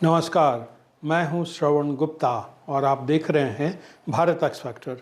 नमस्कार, मैं हूं श्रवण गुप्ता और आप देख रहे हैं भारत एक्स फैक्टर।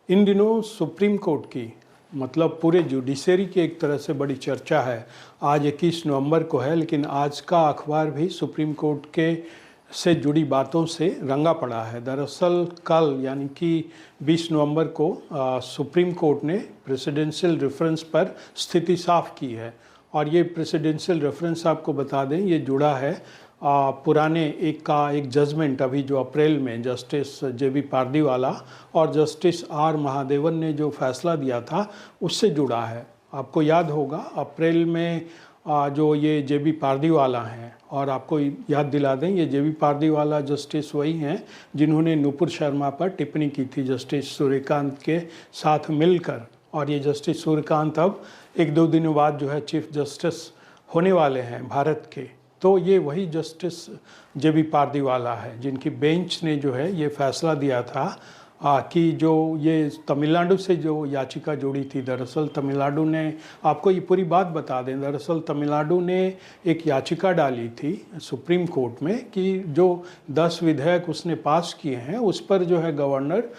इन दिनों सुप्रीम कोर्ट की मतलब पूरे जुडिशरी की एक तरह से बड़ी चर्चा है। आज 21 नवंबर को है, लेकिन आज का अखबार भी सुप्रीम कोर्ट के से जुड़ी बातों से रंगा पड़ा है। दरअसल कल यानी कि 20 नवंबर को सुप्रीम कोर्ट ने प्रेसिडेंशियल रेफरेंस पर स्थिति साफ की है। और ये प्रेसिडेंशियल रेफरेंस आपको बता दें, ये जुड़ा है पुराने एक जजमेंट अभी जो अप्रैल में जस्टिस जेबी पारदीवाला और जस्टिस आर महादेवन ने जो फैसला दिया था उससे जुड़ा है। आपको याद होगा अप्रैल में जो ये जेबी पारदीवाला हैं, और आपको याद दिला दें ये जेबी पारदीवाला जस्टिस वही हैं जिन्होंने नुपुर शर्मा पर टिप्पणी की थी जस्टिस सूर्यकांत के साथ मिलकर। और ये जस्टिस सूर्यकांत अब एक दो दिनों बाद जो है चीफ जस्टिस होने वाले हैं भारत के। तो ये वही जस्टिस जेबी पारदीवाला है जिनकी बेंच ने जो है ये फैसला दिया था कि जो ये तमिलनाडु से जो याचिका जुड़ी थी। दरअसल तमिलनाडु ने, आपको ये पूरी बात बता दें, दरअसल तमिलनाडु ने एक याचिका डाली थी सुप्रीम कोर्ट में कि जो 10 विधेयक उसने पास किए हैं उस पर जो है गवर्नर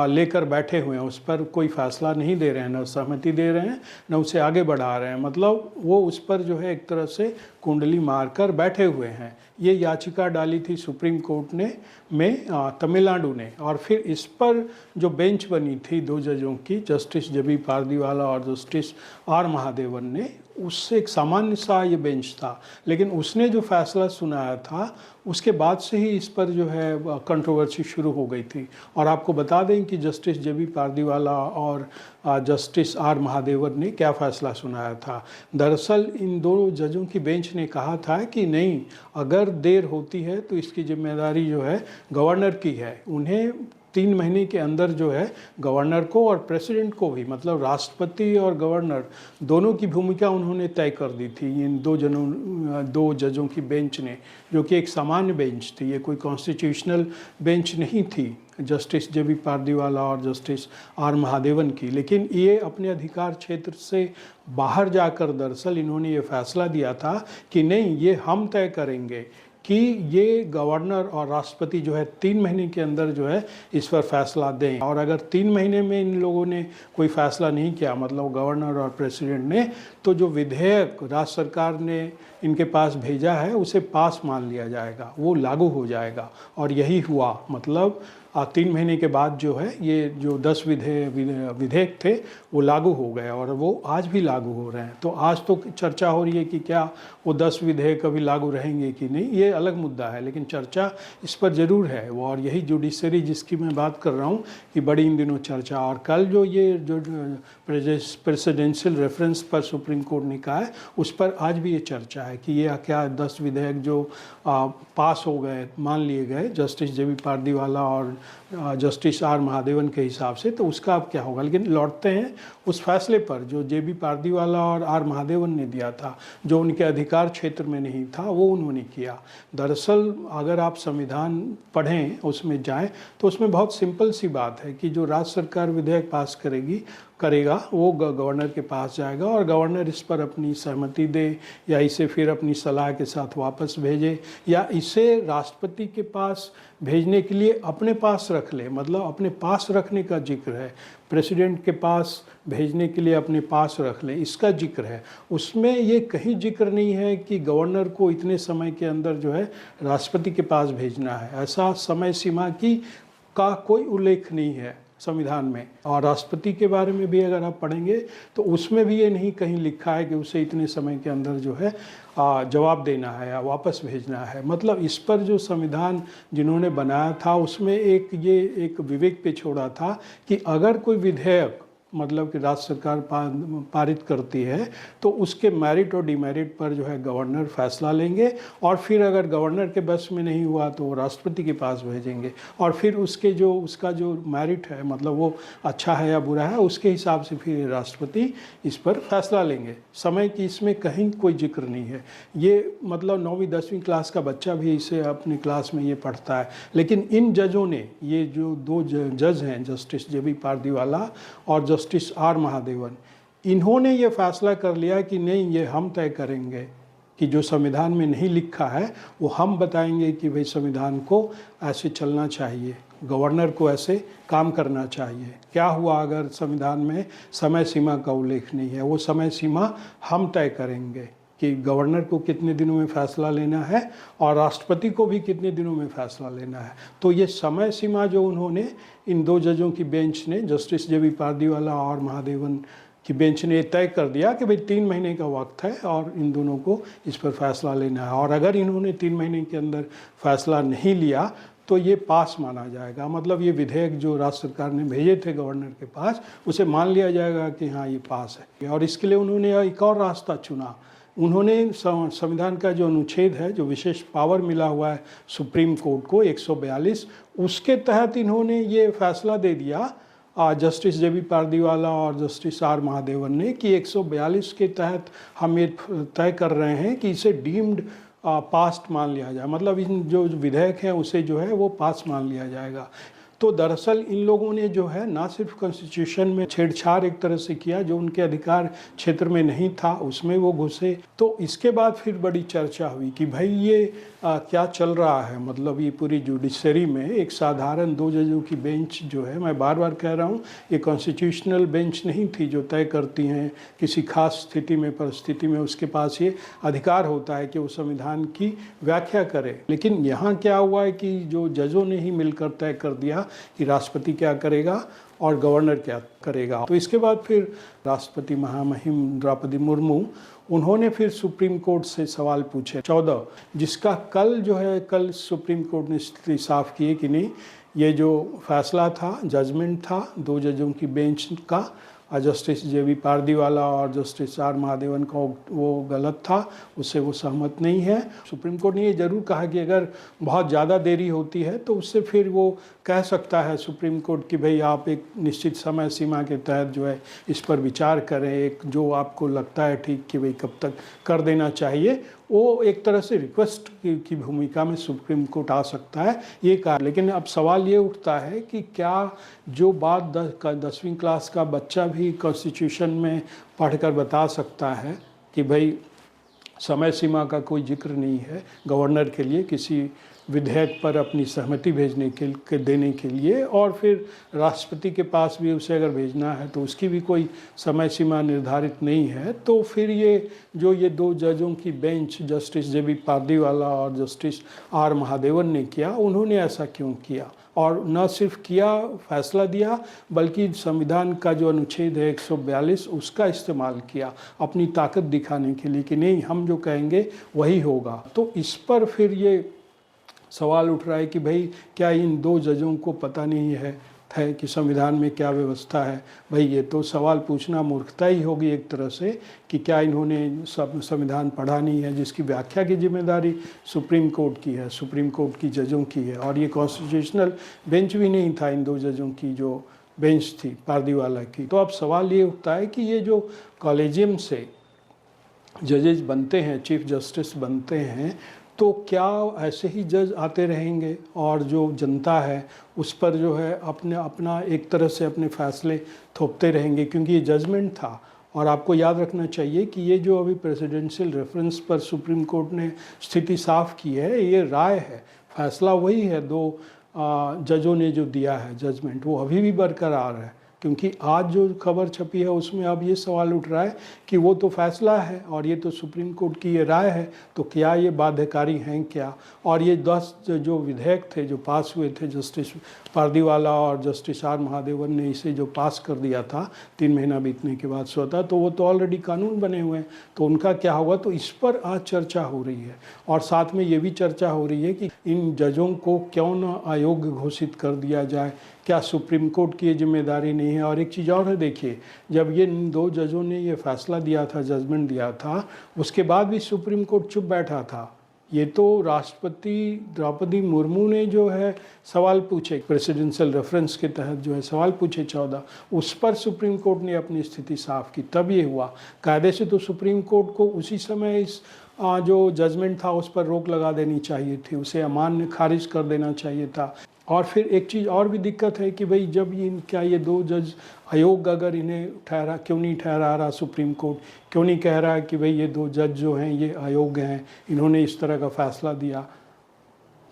लेकर बैठे हुए हैं, उस पर कोई फैसला नहीं दे रहे हैं, न सहमति दे रहे हैं, न उसे आगे बढ़ा रहे हैं। मतलब वो उस पर जो है एक तरह से कुंडली मारकर बैठे हुए हैं। ये याचिका डाली थी सुप्रीम कोर्ट ने तमिलनाडु ने। और फिर इस पर जो बेंच बनी थी 2 जजों की, जस्टिस जेबी पारदीवाला और जस्टिस आर महादेवन ने, उससे एक सामान्य सा ये बेंच था, लेकिन उसने जो फैसला सुनाया था उसके बाद से ही इस पर जो है कंट्रोवर्सी शुरू हो गई थी। और आपको बता दें कि जस्टिस जेबी पारदीवाला और जस्टिस आर महादेवन ने क्या फ़ैसला सुनाया था। दरअसल इन दोनों जजों की बेंच ने कहा था कि नहीं, अगर देर होती है तो इसकी जिम्मेदारी जो है गवर्नर की है। उन्हें 3 महीने के अंदर जो है गवर्नर को और प्रेसिडेंट को भी, मतलब राष्ट्रपति और गवर्नर दोनों की भूमिका उन्होंने तय कर दी थी इन 2 जजों की बेंच ने, जो कि एक सामान्य बेंच थी, ये कोई कॉन्स्टिट्यूशनल बेंच नहीं थी जस्टिस जेबी पारदीवाला और जस्टिस आर महादेवन की। लेकिन ये अपने अधिकार क्षेत्र से बाहर जाकर दरअसल इन्होंने ये फैसला दिया था कि नहीं, ये हम तय करेंगे कि ये गवर्नर और राष्ट्रपति जो है 3 महीने के अंदर जो है इस पर फैसला दें। और अगर 3 महीने में इन लोगों ने कोई फैसला नहीं किया, मतलब गवर्नर और प्रेसिडेंट ने, तो जो विधेयक राज्य सरकार ने इनके पास भेजा है उसे पास मान लिया जाएगा, वो लागू हो जाएगा। और यही हुआ। मतलब 3 महीने के बाद जो है ये जो 10 विधेयक थे वो लागू हो गए, और वो आज भी लागू हो रहे हैं। तो आज तो चर्चा हो रही है कि क्या वो 10 विधेयक अभी लागू रहेंगे कि नहीं, ये अलग मुद्दा है, लेकिन चर्चा इस पर ज़रूर है। वो और यही जुडिशरी जिसकी मैं बात कर रहा हूँ कि बड़ी इन दिनों चर्चा। और कल जो प्रेसिडेंशियल रेफरेंस पर सुप्रीम कोर्ट ने कहा है उस पर आज भी ये चर्चा है कि ये क्या 10 विधेयक जो पास हो गए, मान लिए गए जस्टिस जेबी पारदीवाला और जस्टिस आर महादेवन के हिसाब से, तो उसका अब क्या होगा। लेकिन लौटते हैं उस फैसले पर जो जेबी पारदीवाला और आर महादेवन ने दिया था, जो उनके अधिकार क्षेत्र में नहीं था, वो उन्होंने किया। दरअसल अगर आप संविधान पढ़ें, उसमें जाएं, तो उसमें बहुत सिंपल सी बात है कि जो राज्य सरकार विधेयक पास करेगा वो गवर्नर के पास जाएगा, और गवर्नर इस पर अपनी सहमति दे या इसे फिर अपनी सलाह के साथ वापस भेजे, या इसे राष्ट्रपति के पास भेजने के लिए अपने पास रख ले। मतलब अपने पास रखने का जिक्र है, प्रेसिडेंट के पास भेजने के लिए अपने पास रख ले, इसका जिक्र है। उसमें ये कहीं जिक्र नहीं है कि गवर्नर को इतने समय के अंदर जो है राष्ट्रपति के पास भेजना है। ऐसा समय सीमा का कोई उल्लेख नहीं है संविधान में। और राष्ट्रपति के बारे में भी अगर आप पढ़ेंगे तो उसमें भी ये नहीं कहीं लिखा है कि उसे इतने समय के अंदर जो है जवाब देना है या वापस भेजना है। मतलब इस पर जो संविधान जिन्होंने बनाया था उसमें एक विवेक पे छोड़ा था कि अगर कोई विधेयक मतलब कि राज्य सरकार पारित करती है तो उसके मेरिट और डिमेरिट पर जो है गवर्नर फैसला लेंगे, और फिर अगर गवर्नर के बस में नहीं हुआ तो वो राष्ट्रपति के पास भेजेंगे, और फिर उसका जो मेरिट है, मतलब वो अच्छा है या बुरा है, उसके हिसाब से फिर राष्ट्रपति इस पर फैसला लेंगे। समय की इसमें कहीं कोई जिक्र नहीं है। ये मतलब 9वीं 10वीं क्लास का बच्चा भी इसे अपनी क्लास में ये पढ़ता है। लेकिन इन जजों ने, ये जो 2 जज हैं जस्टिस जेबी पारदीवाला और जस्टिस आर महादेवन, इन्होंने ये फैसला कर लिया कि नहीं, ये हम तय करेंगे कि जो संविधान में नहीं लिखा है वो हम बताएंगे कि भाई संविधान को ऐसे चलना चाहिए, गवर्नर को ऐसे काम करना चाहिए। क्या हुआ अगर संविधान में समय सीमा का उल्लेख नहीं है, वो समय सीमा हम तय करेंगे कि गवर्नर को कितने दिनों में फैसला लेना है और राष्ट्रपति को भी कितने दिनों में फैसला लेना है। तो ये समय सीमा जो उन्होंने इन दो जजों की बेंच ने, जस्टिस जे बी पारदीवाला और महादेवन की बेंच ने तय कर दिया कि भाई 3 महीने का वक्त है और इन दोनों को इस पर फैसला लेना है, और अगर इन्होंने 3 महीने के अंदर फैसला नहीं लिया तो ये पास माना जाएगा। मतलब ये विधेयक जो राज्य सरकार ने भेजे थे गवर्नर के पास, उसे मान लिया जाएगा कि हाँ ये पास है। और इसके लिए उन्होंने एक और रास्ता चुना। उन्होंने संविधान का जो अनुच्छेद है, जो विशेष पावर मिला हुआ है सुप्रीम कोर्ट को 142, उसके तहत इन्होंने ये फैसला दे दिया जस्टिस जे बी पारदीवाला और जस्टिस आर महादेवन ने कि 142 के तहत हम ये तय कर रहे हैं कि इसे डीम्ड पास्ट मान लिया जाए। मतलब इन जो विधेयक है उसे जो है वो पास मान लिया जाएगा। तो दरअसल इन लोगों ने जो है ना सिर्फ कॉन्स्टिट्यूशन में छेड़छाड़ एक तरह से किया, जो उनके अधिकार क्षेत्र में नहीं था उसमें वो घुसे। तो इसके बाद फिर बड़ी चर्चा हुई कि भाई ये क्या चल रहा है। मतलब ये पूरी जुडिशरी में एक साधारण 2 जजों की बेंच जो है, मैं बार बार कह रहा हूँ, ये कॉन्स्टिट्यूशनल बेंच नहीं थी जो तय करती हैं किसी खास स्थिति में, परिस्थिति में उसके पास ये अधिकार होता है कि वो संविधान की व्याख्या करे। लेकिन यहाँ क्या हुआ है कि जो जजों ने ही मिलकर तय कर दिया कि राष्ट्रपति क्या करेगा और गवर्नर क्या करेगा। तो इसके बाद फिर राष्ट्रपति महामहिम द्रौपदी मुर्मू, उन्होंने फिर सुप्रीम कोर्ट से सवाल पूछे 14, जिसका कल सुप्रीम कोर्ट ने स्थिति साफ की कि नहीं, ये जो फैसला था, जजमेंट था 2 जजों की बेंच का, जस्टिस जे बी पारदीवाला और जस्टिस आर महादेवन का, वो गलत था, उससे वो सहमत नहीं है। सुप्रीम कोर्ट ने ये जरूर कहा कि अगर बहुत ज़्यादा देरी होती है तो उससे फिर वो कह सकता है सुप्रीम कोर्ट कि भाई आप एक निश्चित समय सीमा के तहत जो है इस पर विचार करें, एक जो आपको लगता है ठीक कि भाई कब तक कर देना चाहिए, वो एक तरह से रिक्वेस्ट की भूमिका में सुप्रीम कोर्ट आ सकता है, ये कहा। लेकिन अब सवाल ये उठता है कि क्या जो बात 10वीं क्लास का बच्चा भी कॉन्स्टिट्यूशन में पढ़कर बता सकता है कि भाई समय सीमा का कोई जिक्र नहीं है गवर्नर के लिए किसी विधेयक पर अपनी सहमति भेजने के देने के लिए, और फिर राष्ट्रपति के पास भी उसे अगर भेजना है तो उसकी भी कोई समय सीमा निर्धारित नहीं है, तो फिर ये 2 जजों की बेंच, जस्टिस जे बी पारदीवाला और जस्टिस आर महादेवन ने किया, उन्होंने ऐसा क्यों किया? और न सिर्फ किया, फैसला दिया, बल्कि संविधान का जो अनुच्छेद है 142 उसका इस्तेमाल किया अपनी ताकत दिखाने के लिए कि नहीं, हम जो कहेंगे वही होगा। तो इस पर फिर ये सवाल उठ रहा है कि भाई क्या इन 2 जजों को पता नहीं है कि संविधान में क्या व्यवस्था है? भाई ये तो सवाल पूछना मूर्खता ही होगी एक तरह से कि क्या इन्होंने संविधान पढ़ा नहीं है, जिसकी व्याख्या की जिम्मेदारी सुप्रीम कोर्ट की है, सुप्रीम कोर्ट की जजों की है। और ये कॉन्स्टिट्यूशनल बेंच भी नहीं था इन 2 जजों की जो बेंच थी पारदीवाला की। तो अब सवाल ये उठता है कि ये जो कॉलेजियम से जजेस बनते हैं, चीफ जस्टिस बनते हैं, तो क्या ऐसे ही जज आते रहेंगे और जो जनता है उस पर जो है अपना एक तरह से अपने फैसले थोपते रहेंगे? क्योंकि ये जजमेंट था, और आपको याद रखना चाहिए कि ये जो अभी प्रेसिडेंशियल रेफरेंस पर सुप्रीम कोर्ट ने स्थिति साफ की है, ये राय है, फैसला वही है। 2 जजों ने जो दिया है जजमेंट, वो अभी भी बरकरार है। क्योंकि आज जो खबर छपी है उसमें अब ये सवाल उठ रहा है कि वो तो फैसला है और ये तो सुप्रीम कोर्ट की ये राय है, तो क्या ये बाध्यकारी हैं क्या? और ये 10 जो विधेयक थे जो पास हुए थे, जस्टिस पारदीवाला और जस्टिस आर महादेवन ने इसे जो पास कर दिया था 3 महीना बीतने के बाद स्वतः, तो वो तो ऑलरेडी कानून बने हुए हैं, तो उनका क्या होगा? तो इस पर आज चर्चा हो रही है। और साथ में ये भी चर्चा हो रही है कि इन जजों को क्यों न अयोग्य घोषित कर दिया जाए, क्या सुप्रीम कोर्ट की ये जिम्मेदारी नहीं है? और एक चीज़ और है, देखिए, जब ये 2 जजों ने ये फैसला दिया था, जजमेंट दिया था, उसके बाद भी सुप्रीम कोर्ट चुप बैठा था। ये तो राष्ट्रपति द्रौपदी मुर्मू ने जो है सवाल पूछे, प्रेसिडेंशियल रेफरेंस के तहत जो है सवाल पूछे 14, उस पर सुप्रीम कोर्ट ने अपनी स्थिति साफ की, तब ये हुआ। कायदे से तो सुप्रीम कोर्ट को उसी समय इस जो जजमेंट था उस पर रोक लगा देनी चाहिए थी, उसे अमान्य खारिज कर देना चाहिए था। और फिर एक चीज़ और भी दिक्कत है कि भाई जब ये क्या ये 2 जज आयोग अगर इन्हें ठहरा क्यों नहीं ठहरा रहा, सुप्रीम कोर्ट क्यों नहीं कह रहा कि भाई ये 2 जज जो हैं ये आयोग हैं, इन्होंने इस तरह का फैसला दिया।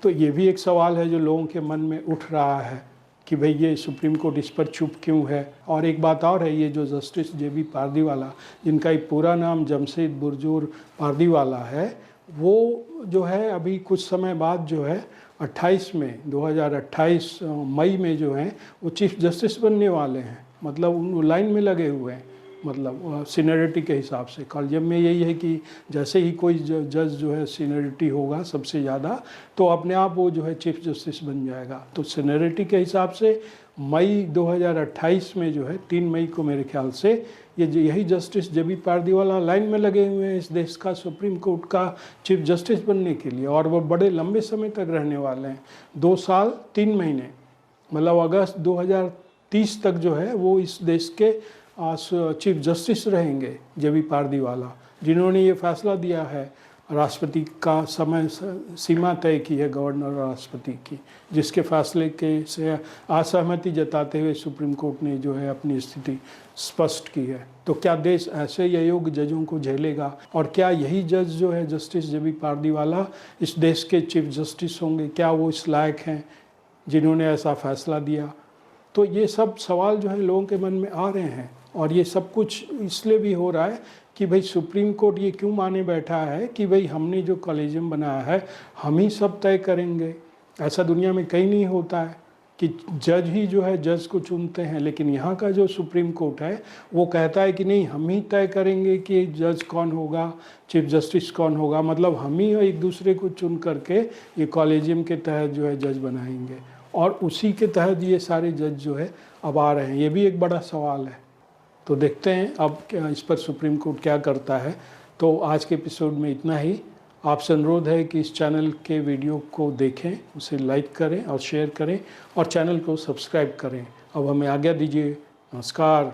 तो ये भी एक सवाल है जो लोगों के मन में उठ रहा है कि भाई ये सुप्रीम कोर्ट इस पर चुप क्यों है। और एक बात और है, ये जो जस्टिस JB पारदीवाला, जिनका एक पूरा नाम जमशेद बुरजूर पारदीवाला है, वो जो है अभी कुछ समय बाद जो है 2028 मई में जो है वो चीफ जस्टिस बनने वाले हैं। मतलब उन लाइन में लगे हुए हैं, मतलब सीनियरिटी के हिसाब से। कॉलेजियम में यही है कि जैसे ही कोई जज जो है सीनियरिटी होगा सबसे ज़्यादा, तो अपने आप वो जो है चीफ जस्टिस बन जाएगा। तो सीनियरिटी के हिसाब से मई 2028 में जो है 3 मई को मेरे ख्याल से यही जस्टिस JB पारदीवाला लाइन में लगे हुए हैं इस देश का सुप्रीम कोर्ट का चीफ जस्टिस बनने के लिए। और वो बड़े लंबे समय तक रहने वाले हैं, 2 साल 3 महीने, मतलब अगस्त 2030 तक जो है वो इस देश के चीफ जस्टिस रहेंगे JB पारदीवाला, जिन्होंने ये फैसला दिया है। राष्ट्रपति का समय सीमा तय की है गवर्नर और राष्ट्रपति की, जिसके फैसले के से असहमति जताते हुए सुप्रीम कोर्ट ने जो है अपनी स्थिति स्पष्ट की है। तो क्या देश ऐसे अयोग्य जजों को झेलेगा? और क्या यही जज जो है जस्टिस JB पारदीवाला इस देश के चीफ जस्टिस होंगे? क्या वो इस लायक हैं जिन्होंने ऐसा फैसला दिया? तो ये सब सवाल जो है लोगों के मन में आ रहे हैं। और ये सब कुछ इसलिए भी हो रहा है कि भाई सुप्रीम कोर्ट ये क्यों माने बैठा है कि भाई हमने जो कॉलेजियम बनाया है हम ही सब तय करेंगे। ऐसा दुनिया में कहीं नहीं होता है कि जज ही जो है जज को चुनते हैं, लेकिन यहाँ का जो सुप्रीम कोर्ट है वो कहता है कि नहीं, हम ही तय करेंगे कि जज कौन होगा, चीफ जस्टिस कौन होगा। मतलब हम ही एक दूसरे को चुन करके ये कॉलेजियम के तहत जो है जज बनाएंगे, और उसी के तहत ये सारे जज जो है अब आ रहे हैं। ये भी एक बड़ा सवाल है। तो देखते हैं अब क्या इस पर सुप्रीम कोर्ट क्या करता है। तो आज के एपिसोड में इतना ही। आपसे अनुरोध है कि इस चैनल के वीडियो को देखें, उसे लाइक करें और शेयर करें, और चैनल को सब्सक्राइब करें। अब हमें आज्ञा दीजिए। नमस्कार।